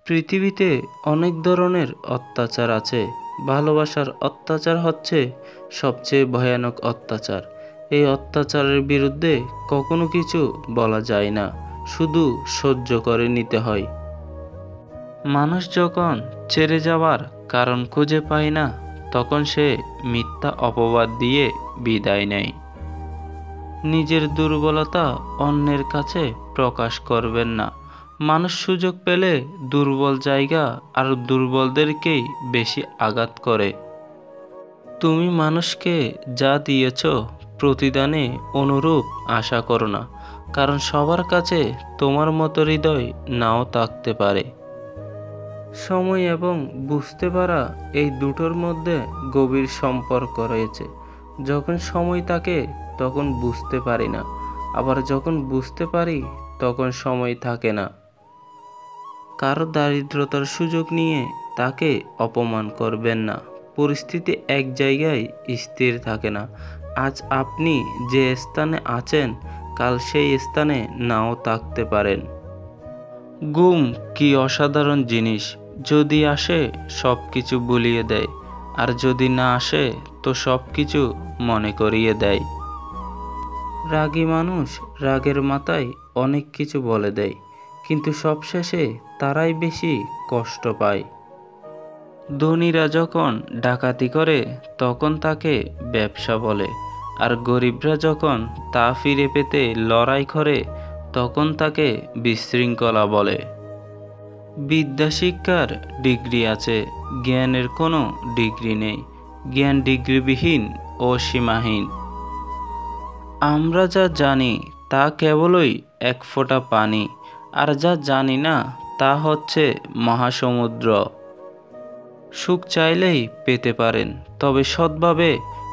পৃথিবীতে অনেক ধরনের অত্যাচার আছে। ভালোবাসার অত্যাচার হচ্ছে সবচেয়ে ভয়ানক অত্যাচার। এই অত্যাচারের বিরুদ্ধে কখনো কিছু বলা যায় না, শুধু সহ্য করে নিতে হয়। মানুষ যখন ছেড়ে যাওয়ার কারণ খুঁজে পায় না, তখন সে মিথ্যা অপবাদ দিয়ে বিদায় নেয়। নিজের দুর্বলতা অন্যের কাছে প্রকাশ করবেন না। মানুষ সুযোগ পেলে দুর্বল জায়গা আর দুর্বলদেরকেই বেশি আঘাত করে। তুমি মানুষকে যা দিয়েছ, প্রতিদানে অনুরূপ আশা করো না, কারণ সবার কাছে তোমার মতো হৃদয় নাও থাকতে পারে। সময় এবং বুঝতে পারা, এই দুটোর মধ্যে গভীর সম্পর্ক রয়েছে। যখন সময় থাকে তখন বুঝতে পারি না, আবার যখন বুঝতে পারি তখন সময় থাকে না। কারো দারিদ্রতার সুযোগ নিয়ে তাকে অপমান করবেন না। পরিস্থিতি এক জায়গায় স্থির থাকে না। আজ আপনি যে স্থানে আছেন, কাল সেই স্থানে নাও থাকতে পারেন। ঘুম কি অসাধারণ জিনিস! যদি আসে সব কিছু ভুলিয়ে দেয়, আর যদি না আসে তো সব কিছু মনে করিয়ে দেয়। রাগী মানুষ রাগের মাথায় অনেক কিছু বলে দেয়, কিন্তু সবশেষে তারাই বেশি কষ্ট পায়। ধনীরা যখন ডাকাতি করে তখন তাকে ব্যবসা বলে, আর গরিবরা যখন তা ফিরে পেতে লড়াই করে তখন তাকে বিশৃঙ্খলা বলে। বিদ্যা শিক্ষার ডিগ্রি আছে, জ্ঞানের কোনো ডিগ্রি নেই। জ্ঞান ডিগ্রিবিহীন ও সীমাহীন। আমরা যা জানি তা কেবলই এক ফোঁটা পানি, আর যা জানি না তা হচ্ছে মহাসমুদ্র। সুখ চাইলেই পেতে পারেন, তবে সৎভাবে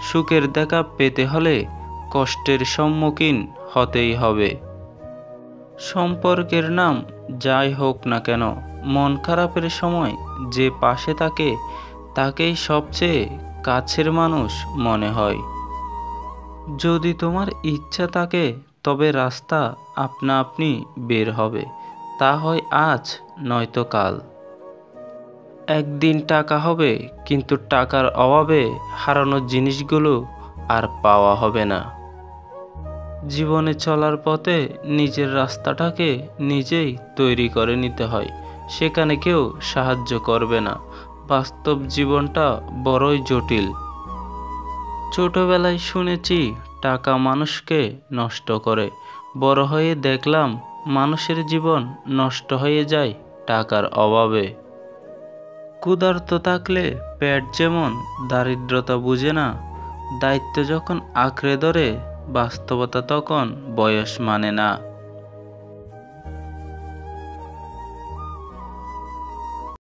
সুখের দেখা পেতে হলে কষ্টের সম্মুখীন হতেই হবে। সম্পর্কের নাম যাই হোক না কেন, মন খারাপের সময় যে পাশে থাকে তাকেই সবচেয়ে কাছের মানুষ মনে হয়। যদি তোমার ইচ্ছা থাকে তবে রাস্তা আপনা আপনি বের হবে, তা হয় আজ নয়তো কাল। একদিন টাকা হবে, কিন্তু টাকার অভাবে হারানো জিনিসগুলো আর পাওয়া হবে না। জীবনে চলার পথে নিজের রাস্তাটাকে নিজেই তৈরি করে নিতে হয়, সেখানে কেউ সাহায্য করবে না। বাস্তব জীবনটা বড়ই জটিল। ছোটবেলায় শুনেছি টাকা মানুষকে নষ্ট করে, বড় হয়ে দেখলাম মানুষের জীবন নষ্ট হয়ে যায় টাকার অভাবে। ক্ষুধার্ত থাকলে পেট যেমন দারিদ্রতা বুঝে না, দায়িত্ব যখন আঁকড়ে ধরে বাস্তবতা তখন বয়স মানে না।